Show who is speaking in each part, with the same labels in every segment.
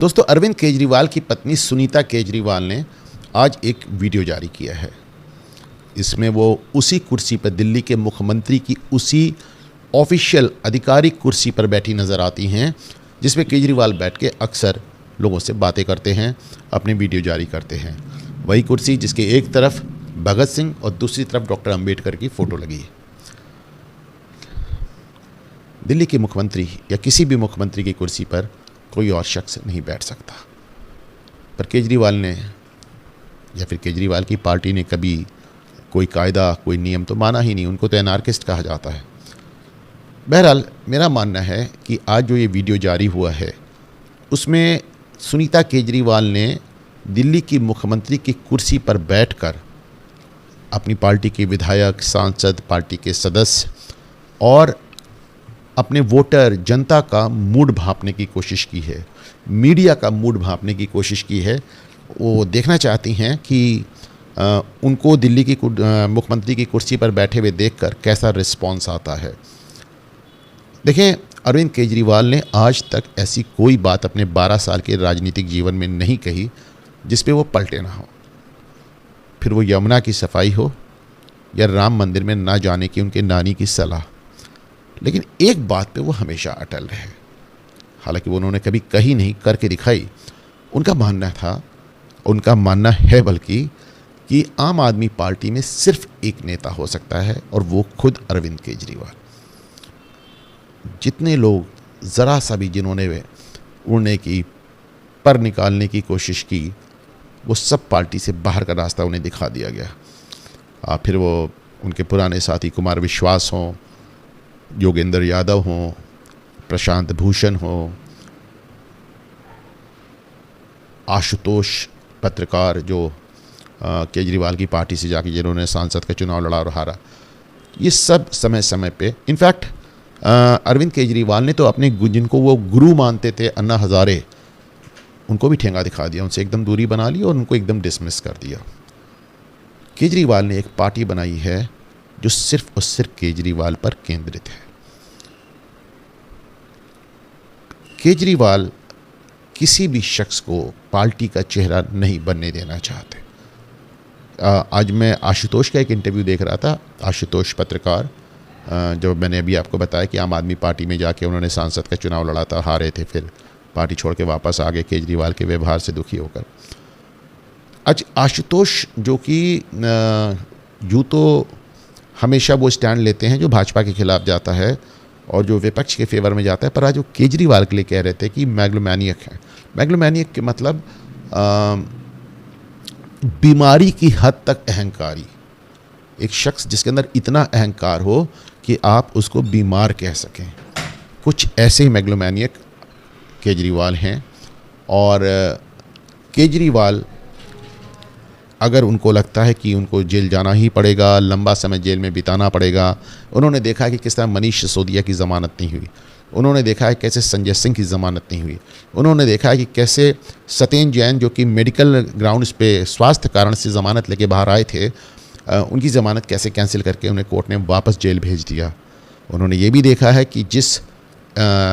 Speaker 1: दोस्तों, अरविंद केजरीवाल की पत्नी सुनीता केजरीवाल ने आज एक वीडियो जारी किया है। इसमें वो उसी कुर्सी पर, दिल्ली के मुख्यमंत्री की उसी ऑफिशियल आधिकारिक कुर्सी पर बैठी नज़र आती हैं जिसमें केजरीवाल बैठ के अक्सर लोगों से बातें करते हैं, अपने वीडियो जारी करते हैं। वही कुर्सी जिसके एक तरफ भगत सिंह और दूसरी तरफ डॉक्टर अंबेडकर की फ़ोटो लगी है। दिल्ली के मुख्यमंत्री या किसी भी मुख्यमंत्री की कुर्सी पर कोई और शख्स नहीं बैठ सकता, पर केजरीवाल ने या फिर केजरीवाल की पार्टी ने कभी कोई कायदा, कोई नियम तो माना ही नहीं। उनको तो एनार्किस्ट कहा जाता है। बहरहाल, मेरा मानना है कि आज जो ये वीडियो जारी हुआ है उसमें सुनीता केजरीवाल ने दिल्ली की मुख्यमंत्री की कुर्सी पर बैठकर अपनी पार्टी के विधायक, सांसद, पार्टी के सदस्य और अपने वोटर, जनता का मूड भांपने की कोशिश की है, मीडिया का मूड भांपने की कोशिश की है। वो देखना चाहती हैं कि उनको दिल्ली की मुख्यमंत्री की कुर्सी पर बैठे हुए देखकर कैसा रिस्पॉन्स आता है। देखें, अरविंद केजरीवाल ने आज तक ऐसी कोई बात अपने 12 साल के राजनीतिक जीवन में नहीं कही जिस पे वो पलटे ना हो। फिर वो यमुना की सफाई हो या राम मंदिर में ना जाने की उनके नानी की सलाह, लेकिन एक बात पे वो हमेशा अटल रहे। हालांकि वो उन्होंने कभी कही नहीं, करके दिखाई। उनका मानना है बल्कि कि आम आदमी पार्टी में सिर्फ एक नेता हो सकता है और वो खुद अरविंद केजरीवाल। जितने लोग ज़रा सा भी जिन्होंने उड़ने की, पर निकालने की कोशिश की, वो सब पार्टी से बाहर का रास्ता उन्हें दिखा दिया गया। फिर वो उनके पुराने साथी कुमार विश्वास हों, योगेंद्र यादव हों, प्रशांत भूषण हों, आशुतोष पत्रकार जो केजरीवाल की पार्टी से जाके जिन्होंने सांसद का चुनाव लड़ा और हारा, ये सब समय समय पे, इनफैक्ट अरविंद केजरीवाल ने तो अपने जिनको वो गुरु मानते थे, अन्ना हज़ारे, उनको भी ठेंगा दिखा दिया, उनसे एकदम दूरी बना ली और उनको एकदम डिसमिस कर दिया। केजरीवाल ने एक पार्टी बनाई है जो सिर्फ और सिर्फ केजरीवाल पर केंद्रित है। केजरीवाल किसी भी शख्स को पार्टी का चेहरा नहीं बनने देना चाहते। आज मैं आशुतोष का एक इंटरव्यू देख रहा था। आशुतोष पत्रकार, जो मैंने अभी आपको बताया कि आम आदमी पार्टी में जाके उन्होंने सांसद का चुनाव लड़ा था, हारे थे, फिर पार्टी छोड़ के वापस आ गए केजरीवाल के व्यवहार से दुखी होकर। आज आशुतोष जो कि यूँ तो हमेशा वो स्टैंड लेते हैं जो भाजपा के खिलाफ जाता है और जो विपक्ष के फेवर में जाता है, पर आज वो केजरीवाल के लिए कह रहे थे कि मैग्लोमैनियक है। मैग्लोमैनियक के मतलब बीमारी की हद तक अहंकारी, एक शख्स जिसके अंदर इतना अहंकार हो कि आप उसको बीमार कह सकें। कुछ ऐसे ही मैग्लोमैनियक केजरीवाल हैं। और केजरीवाल, अगर उनको लगता है कि उनको जेल जाना ही पड़ेगा, लंबा समय जेल में बिताना पड़ेगा, उन्होंने देखा है कि किस तरह मनीष सिसोदिया की ज़मानत नहीं हुई, उन्होंने देखा है कैसे संजय सिंह की ज़मानत नहीं हुई, उन्होंने देखा है कि कैसे सत्येंद्र जैन जो कि मेडिकल ग्राउंड्स पे स्वास्थ्य कारण से ज़मानत लेके बाहर आए थे, उनकी ज़मानत कैसे कैंसिल करके उन्हें कोर्ट ने वापस जेल भेज दिया। उन्होंने ये भी देखा है कि जिस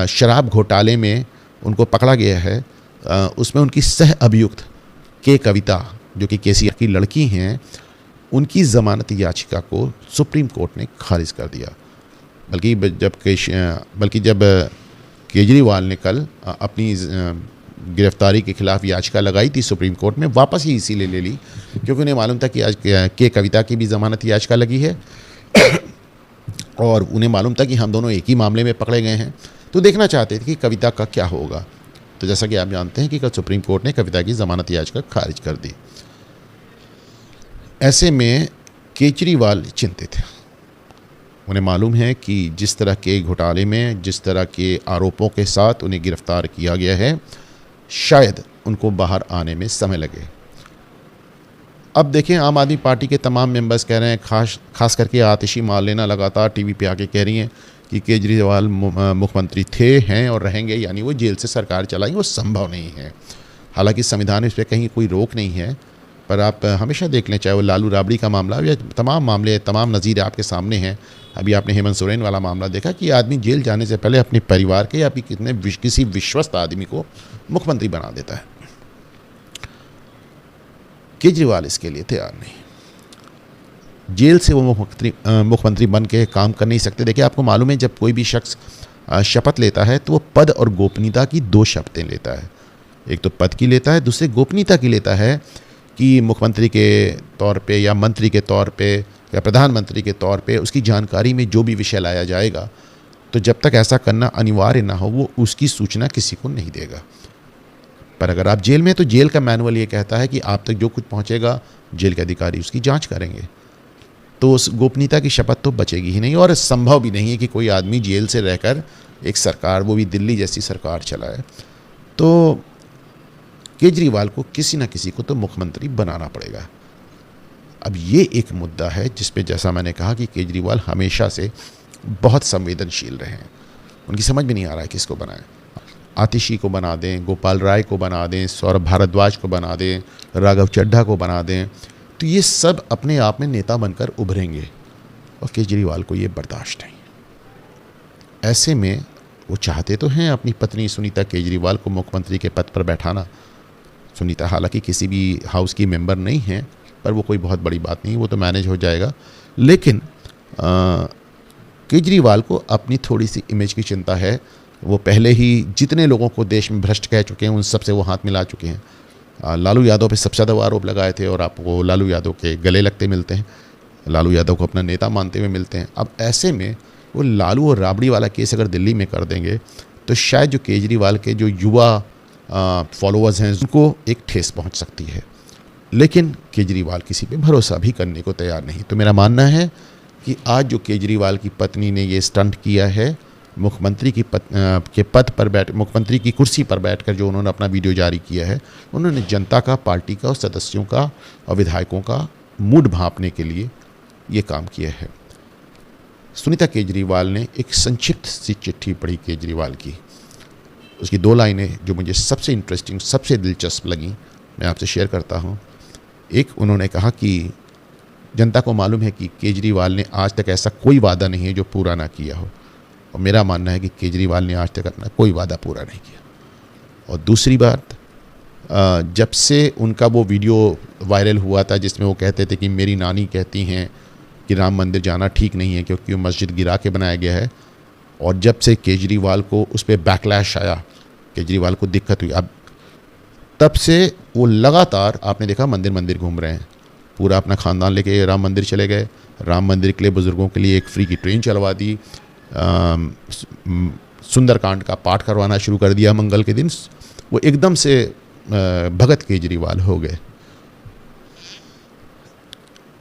Speaker 1: शराब घोटाले में उनको पकड़ा गया है, उसमें उनकी सह अभियुक्त के कविता जो कि केसीआर की लड़की हैं, उनकी ज़मानत याचिका को सुप्रीम कोर्ट ने खारिज कर दिया। बल्कि जब केजरीवाल ने कल अपनी गिरफ्तारी के खिलाफ याचिका लगाई थी सुप्रीम कोर्ट में, वापस ही इसीलिए ले ली क्योंकि उन्हें मालूम था कि आज के कविता की भी ज़मानत याचिका लगी है और उन्हें मालूम था कि हम दोनों एक ही मामले में पकड़े गए हैं, तो देखना चाहते थे कि कविता का क्या होगा। तो जैसा कि आप जानते हैं कि कल सुप्रीम कोर्ट ने कविता की ज़मानत याचिका खारिज कर दी। ऐसे में केजरीवाल चिंतित हैं। उन्हें मालूम है कि जिस तरह के घोटाले में, जिस तरह के आरोपों के साथ उन्हें गिरफ्तार किया गया है, शायद उनको बाहर आने में समय लगे। अब देखें, आम आदमी पार्टी के तमाम मेंबर्स कह रहे हैं, खास करके आतिशी मार्लेना लगातार टीवी पे आके कह रही हैं कि केजरीवाल मुख्यमंत्री थे, हैं और रहेंगे, यानी वो जेल से सरकार चलाएंगे। वो संभव नहीं है। हालांकि संविधान में इस पर कहीं कोई रोक नहीं है, पर आप हमेशा देख लें, चाहे वो लालू राबड़ी का मामला या तमाम मामले, तमाम नज़ीर आपके सामने हैं। अभी आपने हेमंत सोरेन वाला मामला देखा कि आदमी जेल जाने से पहले अपने परिवार के या किसी विश्वस्त आदमी को मुख्यमंत्री बना देता है। केजरीवाल इसके लिए तैयार नहीं। जेल से वो मुख्यमंत्री बन के काम कर नहीं सकते। देखिए, आपको मालूम है, जब कोई भी शख्स शपथ लेता है तो वो पद और गोपनीयता की 2 शपथें लेता है। एक तो पद की लेता है, दूसरे गोपनीयता की लेता है कि मुख्यमंत्री के तौर पे या मंत्री के तौर पे या प्रधानमंत्री के तौर पे उसकी जानकारी में जो भी विषय लाया जाएगा, तो जब तक ऐसा करना अनिवार्य ना हो वो उसकी सूचना किसी को नहीं देगा। पर अगर आप जेल में, तो जेल का मैनुअल ये कहता है कि आप तक जो कुछ पहुंचेगा जेल के अधिकारी उसकी जांच करेंगे। तो उस गोपनीयता की शपथ तो बचेगी ही नहीं, और संभव भी नहीं है कि कोई आदमी जेल से रहकर एक सरकार, वो भी दिल्ली जैसी सरकार चलाए। तो केजरीवाल को किसी न किसी को तो मुख्यमंत्री बनाना पड़ेगा। अब ये एक मुद्दा है जिस पे, जैसा मैंने कहा, कि केजरीवाल हमेशा से बहुत संवेदनशील रहे हैं। उनकी समझ में नहीं आ रहा है किसको बनाएं। आतिशी को बना दें, गोपाल राय को बना दें, सौरभ भारद्वाज को बना दें, राघव चड्ढा को बना दें, तो ये सब अपने आप में नेता बनकर उभरेंगे और केजरीवाल को ये बर्दाश्त नहीं। ऐसे में वो चाहते तो हैं अपनी पत्नी सुनीता केजरीवाल को मुख्यमंत्री के पद पर बैठाना। सुनीता हालांकि किसी भी हाउस की मेंबर नहीं है, पर वो कोई बहुत बड़ी बात नहीं, वो तो मैनेज हो जाएगा। लेकिन केजरीवाल को अपनी थोड़ी सी इमेज की चिंता है। वो पहले ही जितने लोगों को देश में भ्रष्ट कह चुके हैं उन सब से वो हाथ मिला चुके हैं। लालू यादव पे सबसे ज़्यादा आरोप लगाए थे और आपको लालू यादव के गले लगते मिलते हैं, लालू यादव को अपना नेता मानते हुए मिलते हैं। अब ऐसे में वो लालू और राबड़ी वाला केस अगर दिल्ली में कर देंगे तो शायद जो केजरीवाल के जो युवा फॉलोअर्स हैं उनको एक ठेस पहुंच सकती है। लेकिन केजरीवाल किसी पे भरोसा भी करने को तैयार नहीं। तो मेरा मानना है कि आज जो केजरीवाल की पत्नी ने ये स्टंट किया है, मुख्यमंत्री के पद पर मुख्यमंत्री की कुर्सी पर बैठकर जो उन्होंने अपना वीडियो जारी किया है, उन्होंने जनता का, पार्टी का और सदस्यों का और विधायकों का मूड भांपने के लिए ये काम किया है। सुनीता केजरीवाल ने एक संक्षिप्त सी चिट्ठी पढ़ी केजरीवाल की। उसकी 2 लाइनें जो मुझे सबसे इंटरेस्टिंग, सबसे दिलचस्प लगी, मैं आपसे शेयर करता हूँ। एक, उन्होंने कहा कि जनता को मालूम है कि केजरीवाल ने आज तक ऐसा कोई वादा नहीं है जो पूरा ना किया हो, और मेरा मानना है कि केजरीवाल ने आज तक अपना कोई वादा पूरा नहीं किया। और दूसरी बात, जब से उनका वो वीडियो वायरल हुआ था जिसमें वो कहते थे कि मेरी नानी कहती हैं कि राम मंदिर जाना ठीक नहीं है क्योंकि वो मस्जिद गिरा के बनाया गया है, और जब से केजरीवाल को उस पर बैकलैश आया, केजरीवाल को दिक्कत हुई, अब तब से वो लगातार आपने देखा मंदिर घूम रहे हैं। पूरा अपना ख़ानदान लेके राम मंदिर चले गए। राम मंदिर के लिए बुज़ुर्गों के लिए एक फ्री की ट्रेन चलवा दी। सुंदरकांड का पाठ करवाना शुरू कर दिया मंगल के दिन। वो एकदम से भगत केजरीवाल हो गए।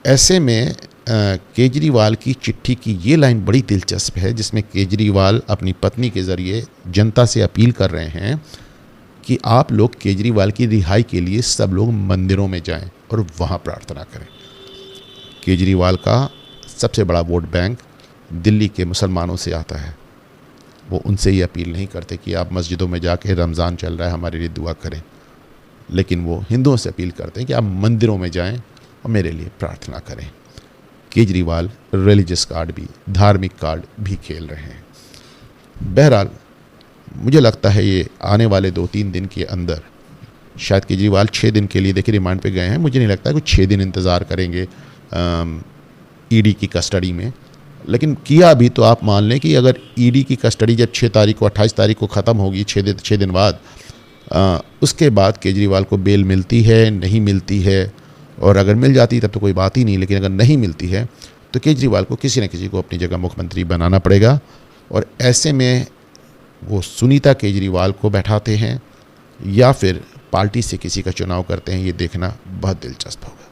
Speaker 1: ऐसे में केजरीवाल की चिट्ठी की ये लाइन बड़ी दिलचस्प है जिसमें केजरीवाल अपनी पत्नी के ज़रिए जनता से अपील कर रहे हैं कि आप लोग केजरीवाल की रिहाई के लिए सब लोग मंदिरों में जाएं और वहाँ प्रार्थना करें। केजरीवाल का सबसे बड़ा वोट बैंक दिल्ली के मुसलमानों से आता है। वो उनसे ये अपील नहीं करते कि आप मस्जिदों में जाके रमज़ान चल रहा है हमारे लिए दुआ करें, लेकिन वो हिंदुओं से अपील करते हैं कि आप मंदिरों में जाएं और मेरे लिए प्रार्थना करें। केजरीवाल रिलीजियस कार्ड भी, धार्मिक कार्ड भी खेल रहे हैं। बहरहाल मुझे लगता है ये आने वाले 2-3 दिन के अंदर शायद केजरीवाल 6 दिन के लिए, देखिए रिमांड पे गए हैं, मुझे नहीं लगता कि 6 दिन इंतज़ार करेंगे ईडी की कस्टडी में। लेकिन किया भी तो आप मान लें कि अगर ईडी की कस्टडी जब 6 तारीख को, 28 तारीख को ख़त्म होगी, 6 दिन बाद, उसके बाद केजरीवाल को बेल मिलती है, नहीं मिलती है, और अगर मिल जाती तब तो कोई बात ही नहीं, लेकिन अगर नहीं मिलती है तो केजरीवाल को किसी न किसी को अपनी जगह मुख्यमंत्री बनाना पड़ेगा। और ऐसे में वो सुनीता केजरीवाल को बैठाते हैं या फिर पार्टी से किसी का चुनाव करते हैं, ये देखना बहुत दिलचस्प होगा।